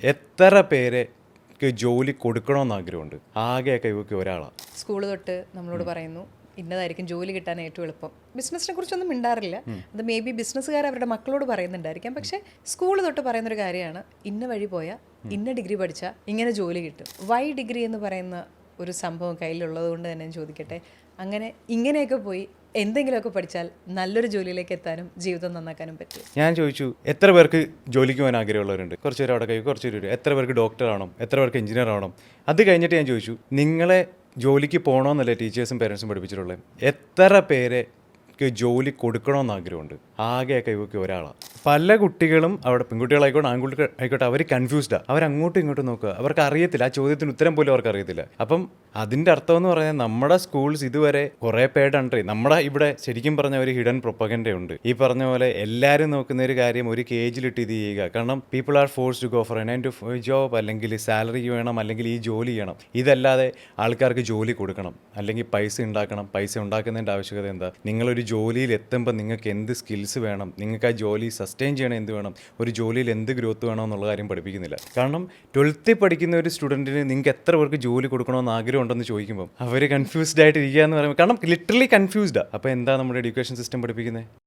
എത്ര പേർക്ക് ജോലി കൊടുക്കണമെന്ന് ആഗ്രഹമുണ്ട്? ആകെയൊക്കെ ഇവർക്ക് ഒരാളാണ്. സ്കൂൾ തൊട്ട് നമ്മളോട് പറയുന്നു ഇന്നതായിരിക്കും ജോലി കിട്ടാൻ ഏറ്റവും എളുപ്പം. ബിസിനസ്സിനെ കുറിച്ചൊന്നും മിണ്ടാറില്ല. അത് മേ ബി ബിസിനസ്സുകാർ അവരുടെ മക്കളോട് പറയുന്നുണ്ടായിരിക്കാം. പക്ഷേ സ്കൂൾ തൊട്ട് പറയുന്നൊരു കാര്യമാണ്, ഇന്ന വഴി പോയാൽ ഇന്ന ഡിഗ്രി പഠിച്ചാൽ ഇങ്ങനെ ജോലി കിട്ടും. വൈ ഡിഗ്രി എന്ന് പറയുന്ന ഒരു സംഭവം കയ്യിലുള്ളത് കൊണ്ട് തന്നെ ഞാൻ ചോദിക്കട്ടെ, അങ്ങനെ ഇങ്ങനെയൊക്കെ പോയി എന്തെങ്കിലുമൊക്കെ പഠിച്ചാൽ നല്ലൊരു ജോലിയിലേക്ക് എത്താനും ജീവിതം നന്നാക്കാനും പറ്റും. ഞാൻ ചോദിച്ചു, എത്ര പേർക്ക് ജോലിക്ക് പോകാൻ ആഗ്രഹമുള്ളവരുണ്ട്? കുറച്ച് പേര് അവിടെ കഴിയും, കുറച്ച് പേര്. എത്ര പേർക്ക് ഡോക്ടർ ആവണം, എത്ര പേർക്ക് എഞ്ചിനീയർ ആവണം? അത് കഴിഞ്ഞിട്ട് ഞാൻ ചോദിച്ചു, നിങ്ങളെ ജോലിക്ക് പോകണമെന്നല്ലേ ടീച്ചേഴ്സും പേരൻസും പഠിപ്പിച്ചിട്ടുള്ളത്? എത്ര പേരെ ജോലി കൊടുക്കണമെന്ന് ആഗ്രഹമുണ്ട്? ആകെയൊക്കെ ഇവർക്ക് ഒരാളാണ്. പല കുട്ടികളും അവിടെ, പെൺകുട്ടികളായിക്കോട്ടെ ആൺകുട്ടികൾ ആയിക്കോട്ടെ, അവർ കൺഫ്യൂസ്ഡാണ്. അവരങ്ങോട്ടും ഇങ്ങോട്ടും നോക്കുക, അവർക്ക് അറിയത്തില്ല. ആ ചോദ്യത്തിന് ഉത്തരം പോലും അവർക്ക് അറിയത്തില്ല. അപ്പം അതിൻ്റെ അർത്ഥം എന്ന് പറഞ്ഞാൽ നമ്മുടെ സ്കൂൾസ് ഇതുവരെ കുറേ പേരുടെ അണ്ടർ, നമ്മുടെ ഇവിടെ ശരിക്കും പറഞ്ഞ ഒരു ഹിഡൻ പ്രൊപ്പഗൻഡയുണ്ട്. ഈ പറഞ്ഞ പോലെ എല്ലാവരും നോക്കുന്ന ഒരു കാര്യം ഒരു കേജിലിട്ട് ഇത് ചെയ്യുക. കാരണം people are force to go for a 9 to 5 job, അല്ലെങ്കിൽ സാലറി വേണം, അല്ലെങ്കിൽ ഈ ജോലി ചെയ്യണം. ഇതല്ലാതെ ആൾക്കാർക്ക് ജോലി കൊടുക്കണം, അല്ലെങ്കിൽ പൈസ ഉണ്ടാക്കണം. പൈസ ഉണ്ടാക്കുന്നതിൻ്റെ ആവശ്യകത എന്താ? നിങ്ങളൊരു ജോലിയിൽ എത്തുമ്പോൾ നിങ്ങൾക്ക് എന്ത് സ്കിൽസ് വേണം, നിങ്ങൾക്ക് ആ ജോലി സസ്റ്റെയിൻ ചെയ്യണം എന്ത് വേണം, ഒരു ജോലിയിൽ എന്ത് ഗ്രോത്ത് വേണം എന്നുള്ള കാര്യം പഠിപ്പിക്കുന്നില്ല. കാരണം 12th പഠിക്കുന്ന ഒരു സ്റ്റുഡൻറ്റിന് നിങ്ങൾക്ക് എത്ര പേർക്ക് ജോലി കൊടുക്കണമെന്ന് ആഗ്രഹം ഉണ്ടെന്ന് ചോദിക്കുമ്പോൾ അവർ കൺഫ്യൂസ്ഡ് ആയിട്ട് ഇരിക്കുക എന്ന് പറയുമ്പോൾ, കാരണം ലിറ്ററലി കൺഫ്യൂസ്ഡാണ്. അപ്പോൾ എന്താ നമ്മുടെ എഡ്യൂക്കേഷൻ സിസ്റ്റം പഠിപ്പിക്കുന്നത്?